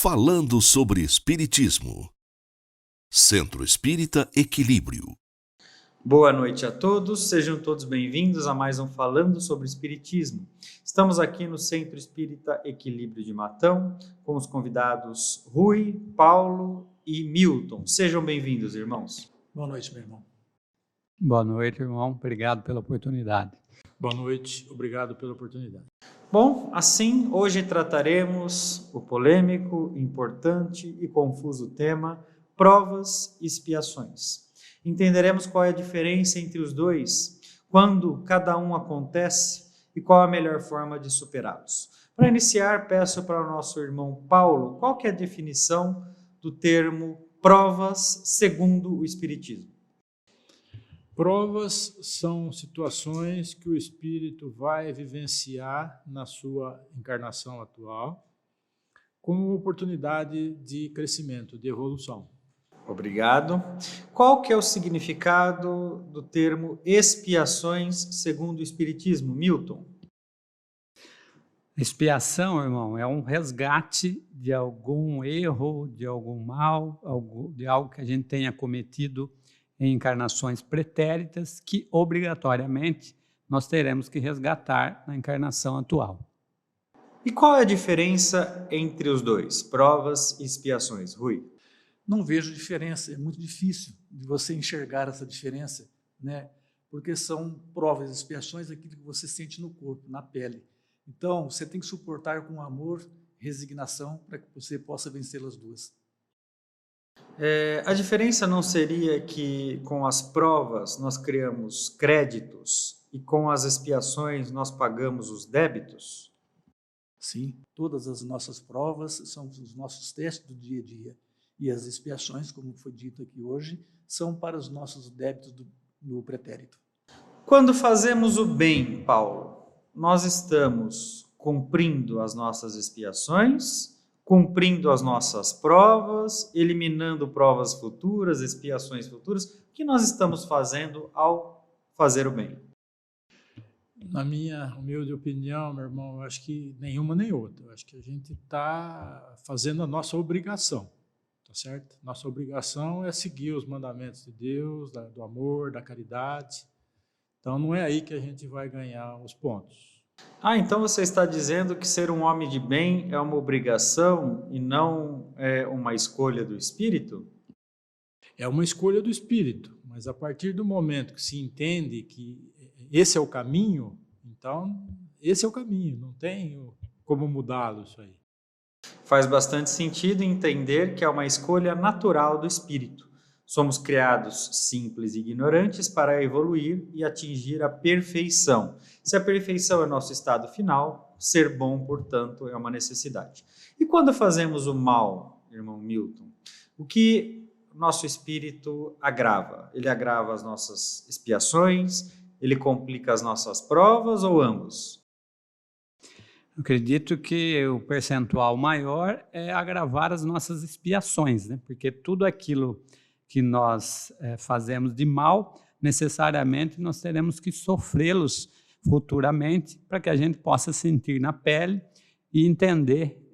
Falando sobre Espiritismo. Centro Espírita Equilíbrio. Boa noite a todos, sejam todos bem-vindos a mais um Falando sobre Espiritismo. Estamos aqui no Centro Espírita Equilíbrio de Matão, com os convidados Rui, Paulo e Milton. Sejam bem-vindos, irmãos. Boa noite, meu irmão. Boa noite, irmão. Obrigado pela oportunidade. Boa noite, obrigado pela oportunidade. Bom, assim, hoje trataremos o polêmico, importante e confuso tema provas e expiações. Entenderemos qual é a diferença entre os dois, quando cada um acontece e qual a melhor forma de superá-los. Para iniciar, peço para o nosso irmão Paulo, qual que é a definição do termo provas segundo o Espiritismo? Provas são situações que o espírito vai vivenciar na sua encarnação atual como oportunidade de crescimento, de evolução. Obrigado. Qual que é o significado do termo expiações segundo o Espiritismo, Milton? Expiação, irmão, é um resgate de algum erro, de algum mal, de algo que a gente tenha cometido em encarnações pretéritas que, obrigatoriamente, nós teremos que resgatar na encarnação atual. E qual é a diferença entre os dois, provas e expiações, Rui? Não vejo diferença, é muito difícil de você enxergar essa diferença, né? Porque são provas e expiações aquilo que você sente no corpo, na pele. Então, você tem que suportar com amor, resignação, para que você possa vencê-las duas. A diferença não seria que com as provas nós criamos créditos e com as expiações nós pagamos os débitos? Sim, todas as nossas provas são os nossos testes do dia a dia. E as expiações, como foi dito aqui hoje, são para os nossos débitos do pretérito. Quando fazemos o bem, Paulo, nós estamos cumprindo as nossas expiações, cumprindo as nossas provas, eliminando provas futuras, expiações futuras. O que nós estamos fazendo ao fazer o bem? Na minha humilde opinião, meu irmão, eu acho que nenhuma nem outra. Eu acho que a gente está fazendo a nossa obrigação, tá certo? Nossa obrigação é seguir os mandamentos de Deus, do amor, da caridade. Então, não é aí que a gente vai ganhar os pontos. Então você está dizendo que ser um homem de bem é uma obrigação e não é uma escolha do espírito? É uma escolha do espírito, mas a partir do momento que se entende que esse é o caminho, então esse é o caminho, não tem como mudá-lo isso aí. Faz bastante sentido entender que é uma escolha natural do espírito. Somos criados simples e ignorantes para evoluir e atingir a perfeição. Se a perfeição é nosso estado final, ser bom, portanto, é uma necessidade. E quando fazemos o mal, irmão Milton, o que nosso espírito agrava? Ele agrava as nossas expiações, ele complica as nossas provas ou ambos? Eu acredito que o percentual maior é agravar as nossas expiações, né? Porque tudo aquilo que nós fazemos de mal, necessariamente nós teremos que sofrê-los futuramente para que a gente possa sentir na pele e entender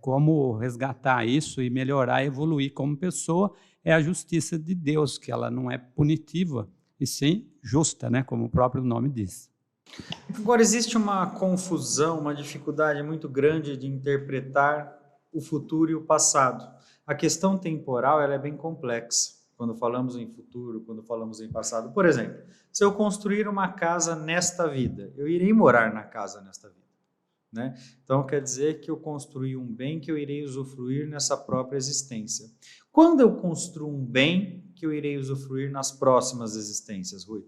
como resgatar isso e melhorar, evoluir como pessoa. É a justiça de Deus, que ela não é punitiva, e sim justa, né? Como o próprio nome diz. Agora, existe uma confusão, uma dificuldade muito grande de interpretar o futuro e o passado. A questão temporal ela é bem complexa, quando falamos em futuro, quando falamos em passado. Por exemplo, se eu construir uma casa nesta vida, eu irei morar na casa nesta vida, né? Então, quer dizer que eu construí um bem que eu irei usufruir nessa própria existência. Quando eu construo um bem que eu irei usufruir nas próximas existências, Rui?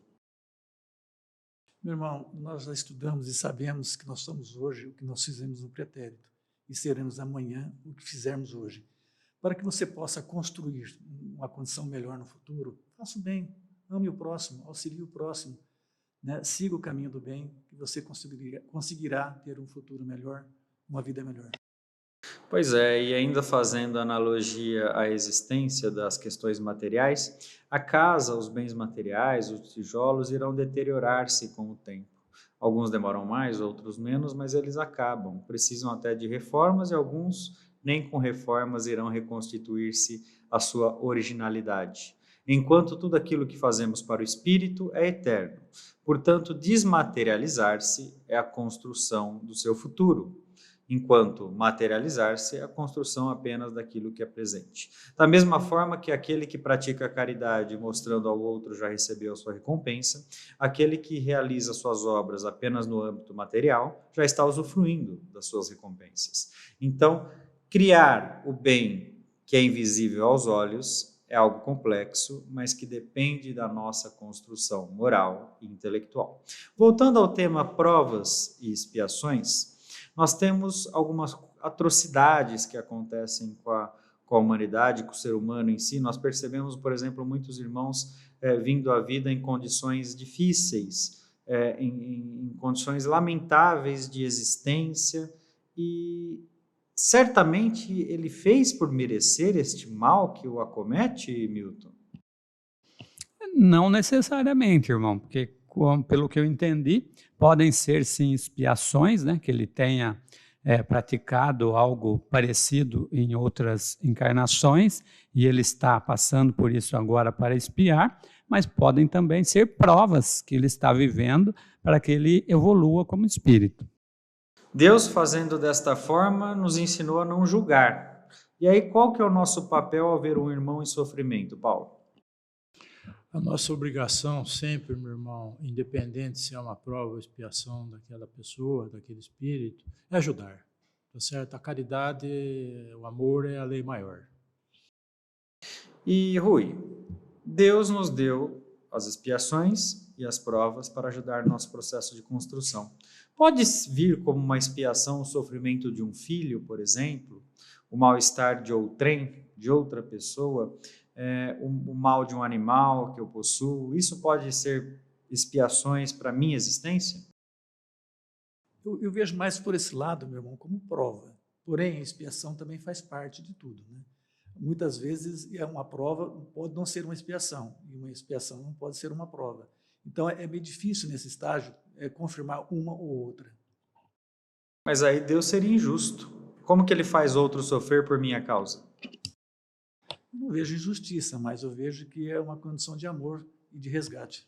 Meu irmão, nós já estudamos e sabemos que nós somos hoje o que nós fizemos no pretérito e seremos amanhã o que fizermos hoje. Para que você possa construir uma condição melhor no futuro, faça o bem, ame o próximo, auxilie o próximo, né? Siga o caminho do bem, que você conseguirá ter um futuro melhor, uma vida melhor. Pois é, e ainda fazendo analogia à existência das questões materiais, a casa, os bens materiais, os tijolos irão deteriorar-se com o tempo. Alguns demoram mais, outros menos, mas eles acabam. Precisam até de reformas e alguns nem com reformas irão reconstituir-se a sua originalidade. Enquanto tudo aquilo que fazemos para o espírito é eterno. Portanto, desmaterializar-se é a construção do seu futuro, enquanto materializar-se é a construção apenas daquilo que é presente. Da mesma forma que aquele que pratica a caridade mostrando ao outro já recebeu a sua recompensa, aquele que realiza suas obras apenas no âmbito material já está usufruindo das suas recompensas. Então, criar o bem que é invisível aos olhos é algo complexo, mas que depende da nossa construção moral e intelectual. Voltando ao tema provas e expiações, nós temos algumas atrocidades que acontecem com a humanidade, com o ser humano em si. Nós percebemos, por exemplo, muitos irmãos vindo à vida em condições difíceis, em condições lamentáveis de existência, e certamente ele fez por merecer este mal que o acomete, Milton? Não necessariamente, irmão, porque pelo que eu entendi, podem ser sim expiações, né, que ele tenha praticado algo parecido em outras encarnações e ele está passando por isso agora para expiar, mas podem também ser provas que ele está vivendo para que ele evolua como espírito. Deus, fazendo desta forma, nos ensinou a não julgar. E aí, qual que é o nosso papel ao ver um irmão em sofrimento, Paulo? A nossa obrigação sempre, meu irmão, independente se é uma prova ou expiação daquela pessoa, daquele espírito, é ajudar, tá certo? A caridade, o amor é a lei maior. E, Rui, Deus nos deu as expiações e as provas para ajudar no nosso processo de construção. Pode vir como uma expiação o sofrimento de um filho, por exemplo, o mal-estar de outrem, de outra pessoa, o mal de um animal que eu possuo. Isso pode ser expiações para a minha existência? Eu vejo mais por esse lado, meu irmão, como prova. Porém, a expiação também faz parte de tudo, né? Muitas vezes uma prova pode não ser uma expiação, e uma expiação não pode ser uma prova. Então, é meio difícil nesse estágio confirmar uma ou outra. Mas aí Deus seria injusto. Como que ele faz outro sofrer por minha causa? Não vejo injustiça, mas eu vejo que é uma condição de amor e de resgate.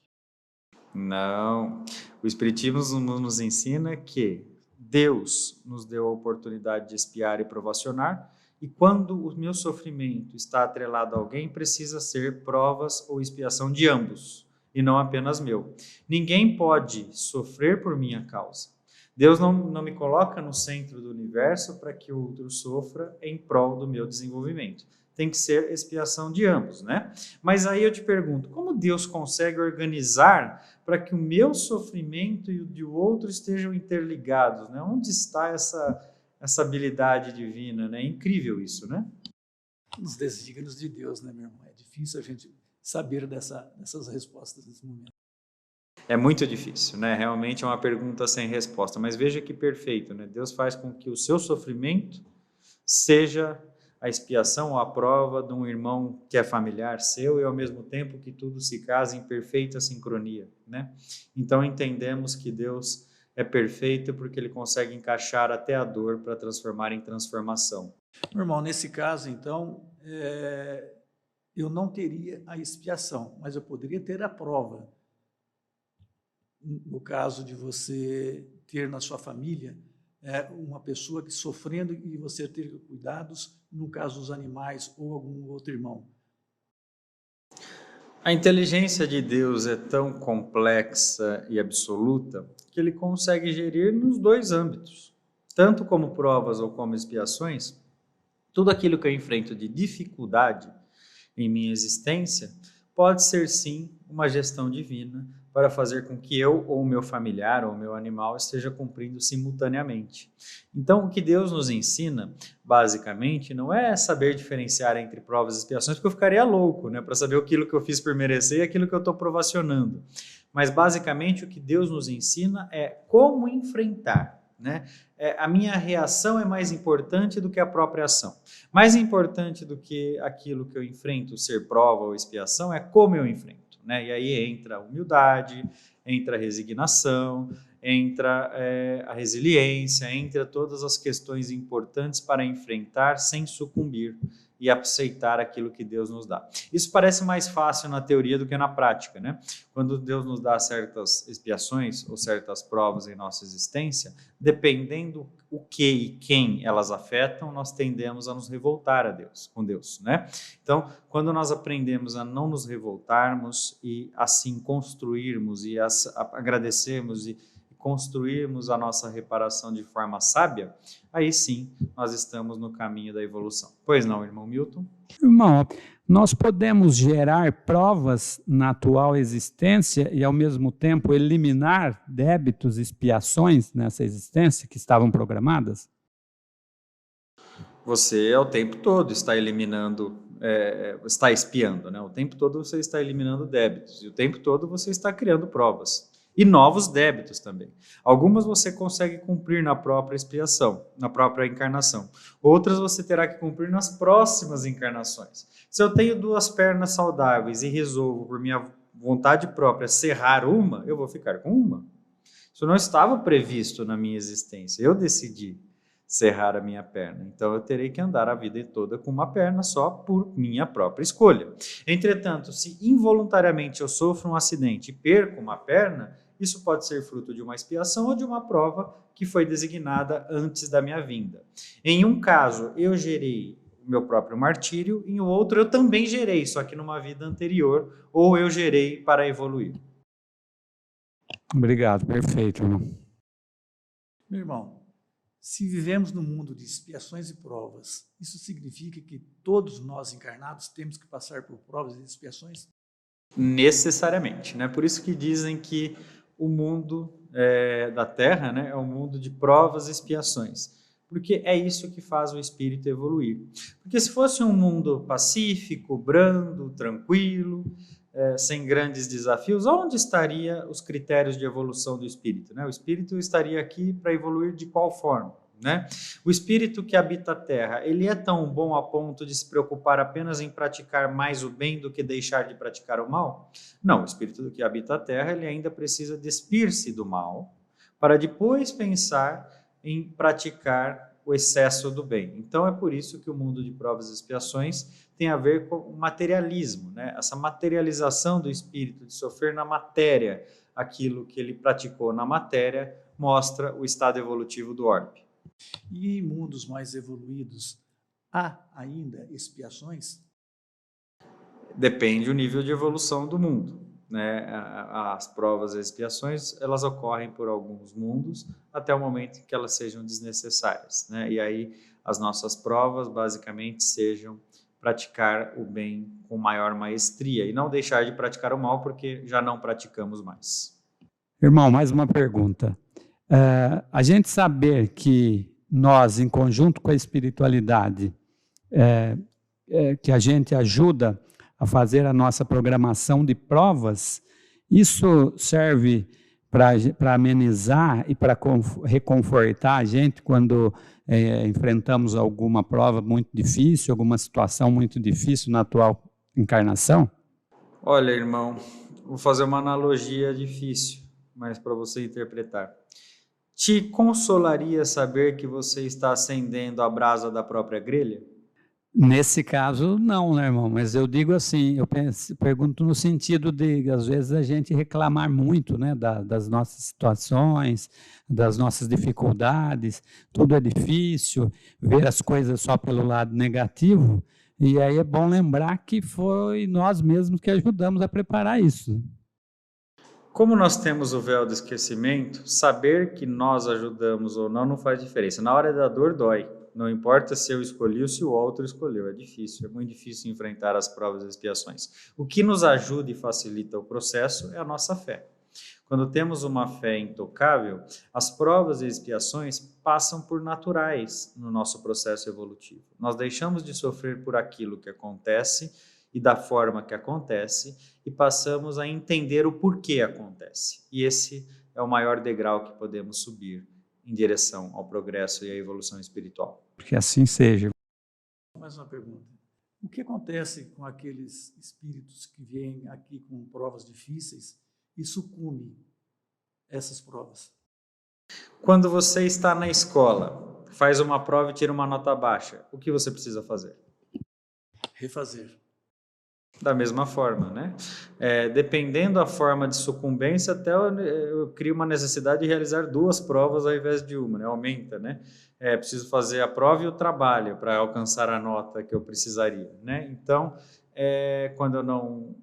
Não. O Espiritismo nos ensina que Deus nos deu a oportunidade de expiar e provacionar, e quando o meu sofrimento está atrelado a alguém, precisa ser provas ou expiação de ambos, e não apenas meu. Ninguém pode sofrer por minha causa. Deus não me coloca no centro do universo para que o outro sofra em prol do meu desenvolvimento. Tem que ser expiação de ambos, né? Mas aí eu te pergunto, como Deus consegue organizar para que o meu sofrimento e o do outro estejam interligados, né? Onde está essa habilidade divina, né? É incrível isso, né? Nos desígnios de Deus, né, meu irmão? É difícil a gente saber dessas respostas nesse momento. É muito difícil, né? Realmente é uma pergunta sem resposta, mas veja que perfeito, né? Deus faz com que o seu sofrimento seja a expiação ou a prova de um irmão que é familiar seu, e ao mesmo tempo que tudo se casa em perfeita sincronia, né? Então entendemos que Deus é perfeito porque ele consegue encaixar até a dor para transformar em transformação. Meu irmão, nesse caso, então, eu não teria a expiação, mas eu poderia ter a prova. No caso de você ter na sua família uma pessoa que sofrendo e você ter cuidados, no caso dos animais ou algum outro irmão. A inteligência de Deus é tão complexa e absoluta que ele consegue gerir nos dois âmbitos, tanto como provas ou como expiações. Tudo aquilo que eu enfrento de dificuldade em minha existência pode ser sim uma gestão divina para fazer com que eu ou o meu familiar ou o meu animal esteja cumprindo simultaneamente. Então, o que Deus nos ensina, basicamente, não é saber diferenciar entre provas e expiações, porque eu ficaria louco, né, para saber aquilo que eu fiz por merecer e aquilo que eu estou provacionando. Mas, basicamente, o que Deus nos ensina é como enfrentar, né? A minha reação é mais importante do que a própria ação. Mais importante do que aquilo que eu enfrento ser prova ou expiação é como eu enfrento, né? E aí entra a humildade, entra a resignação, entra a resiliência, entra todas as questões importantes para enfrentar sem sucumbir e aceitar aquilo que Deus nos dá. Isso parece mais fácil na teoria do que na prática, né? Quando Deus nos dá certas expiações ou certas provas em nossa existência, dependendo o que e quem elas afetam, nós tendemos a nos revoltar com Deus, né? Então, quando nós aprendemos a não nos revoltarmos e assim construirmos e agradecermos e construirmos a nossa reparação de forma sábia, aí sim nós estamos no caminho da evolução. Pois não, irmão Milton? Irmão, nós podemos gerar provas na atual existência e, ao mesmo tempo, eliminar débitos e expiações nessa existência que estavam programadas? Você, ao tempo todo, está eliminando, está expiando, né? O tempo todo você está eliminando débitos e o tempo todo você está criando provas. E novos débitos também. Algumas você consegue cumprir na própria expiação, na própria encarnação. Outras você terá que cumprir nas próximas encarnações. Se eu tenho 2 pernas saudáveis e resolvo, por minha vontade própria, serrar uma, eu vou ficar com uma. Isso não estava previsto na minha existência. Eu decidi serrar a minha perna. Então eu terei que andar a vida toda com uma perna só por minha própria escolha. Entretanto, se involuntariamente eu sofro um acidente e perco uma perna, isso pode ser fruto de uma expiação ou de uma prova que foi designada antes da minha vinda. Em um caso, eu gerei o meu próprio martírio, em outro eu também gerei, só que numa vida anterior, ou eu gerei para evoluir. Obrigado, perfeito, irmão. Meu irmão, se vivemos no mundo de expiações e provas, isso significa que todos nós encarnados temos que passar por provas e expiações? Necessariamente, né? Por isso que dizem que o mundo da Terra, né, é um mundo de provas e expiações, porque é isso que faz o espírito evoluir. Porque se fosse um mundo pacífico, brando, tranquilo, sem grandes desafios, onde estariam os critérios de evolução do espírito, né? O espírito estaria aqui para evoluir de qual forma? Né? O espírito que habita a terra, ele é tão bom a ponto de se preocupar apenas em praticar mais o bem do que deixar de praticar o mal? Não, o espírito que habita a terra, ele ainda precisa despir-se do mal para depois pensar em praticar o excesso do bem. Então é por isso que o mundo de provas e expiações tem a ver com o materialismo, né? Essa materialização do espírito, de sofrer na matéria aquilo que ele praticou na matéria, mostra o estado evolutivo do orbe. E em mundos mais evoluídos, há ainda expiações? Depende do nível de evolução do mundo, né? As provas e expiações, elas ocorrem por alguns mundos até o momento em que elas sejam desnecessárias, né? E aí as nossas provas basicamente sejam praticar o bem com maior maestria e não deixar de praticar o mal porque já não praticamos mais. Irmão, mais uma pergunta. A gente saber que nós, em conjunto com a espiritualidade, que a gente ajuda a fazer a nossa programação de provas, isso serve para amenizar e para reconfortar a gente quando enfrentamos alguma prova muito difícil, alguma situação muito difícil na atual encarnação? Olha, irmão, vou fazer uma analogia difícil, mas para você interpretar. Te consolaria saber que você está acendendo a brasa da própria grelha? Nesse caso, não, né, irmão? Mas eu digo assim, pergunto no sentido de, às vezes, a gente reclamar muito, né, das nossas situações, das nossas dificuldades, tudo é difícil, ver as coisas só pelo lado negativo, e aí é bom lembrar que foi nós mesmos que ajudamos a preparar isso. Como nós temos o véu do esquecimento, saber que nós ajudamos ou não faz diferença. Na hora da dor, dói. Não importa se eu escolhi ou se o outro escolheu. É difícil, é muito difícil enfrentar as provas e expiações. O que nos ajuda e facilita o processo é a nossa fé. Quando temos uma fé intocável, as provas e expiações passam por naturais no nosso processo evolutivo. Nós deixamos de sofrer por aquilo que acontece e da forma que acontece, e passamos a entender o porquê acontece. E esse é o maior degrau que podemos subir em direção ao progresso e à evolução espiritual. Que assim seja. Mais uma pergunta. O que acontece com aqueles espíritos que vêm aqui com provas difíceis e sucumbem a essas provas? Quando você está na escola, faz uma prova e tira uma nota baixa, o que você precisa fazer? Refazer. Da mesma forma, né? Dependendo da forma de sucumbência, até eu crio uma necessidade de realizar 2 provas ao invés de uma, né? Aumenta, né? Preciso fazer a prova e o trabalho para alcançar a nota que eu precisaria, né? Então, quando eu não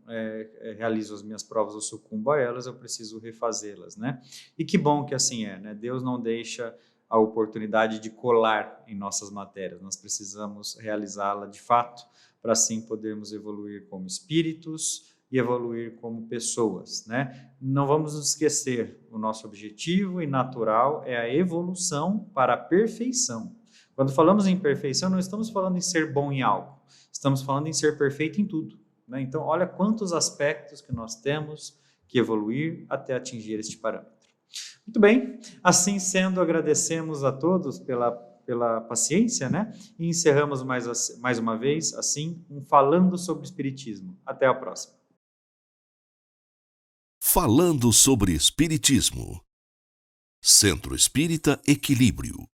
realizo as minhas provas ou sucumbo a elas, eu preciso refazê-las, né? E que bom que assim né? Deus não deixa a oportunidade de colar em nossas matérias, nós precisamos realizá-la de fato, para assim podermos evoluir como espíritos e evoluir como pessoas, né? Não vamos nos esquecer, o nosso objetivo e natural é a evolução para a perfeição. Quando falamos em perfeição, não estamos falando em ser bom em algo, estamos falando em ser perfeito em tudo, né? Então, olha quantos aspectos que nós temos que evoluir até atingir este parâmetro. Muito bem, assim sendo, agradecemos a todos pela paciência, né? E encerramos mais uma vez, assim, Falando sobre Espiritismo. Até a próxima. Falando sobre Espiritismo. Centro Espírita Equilíbrio.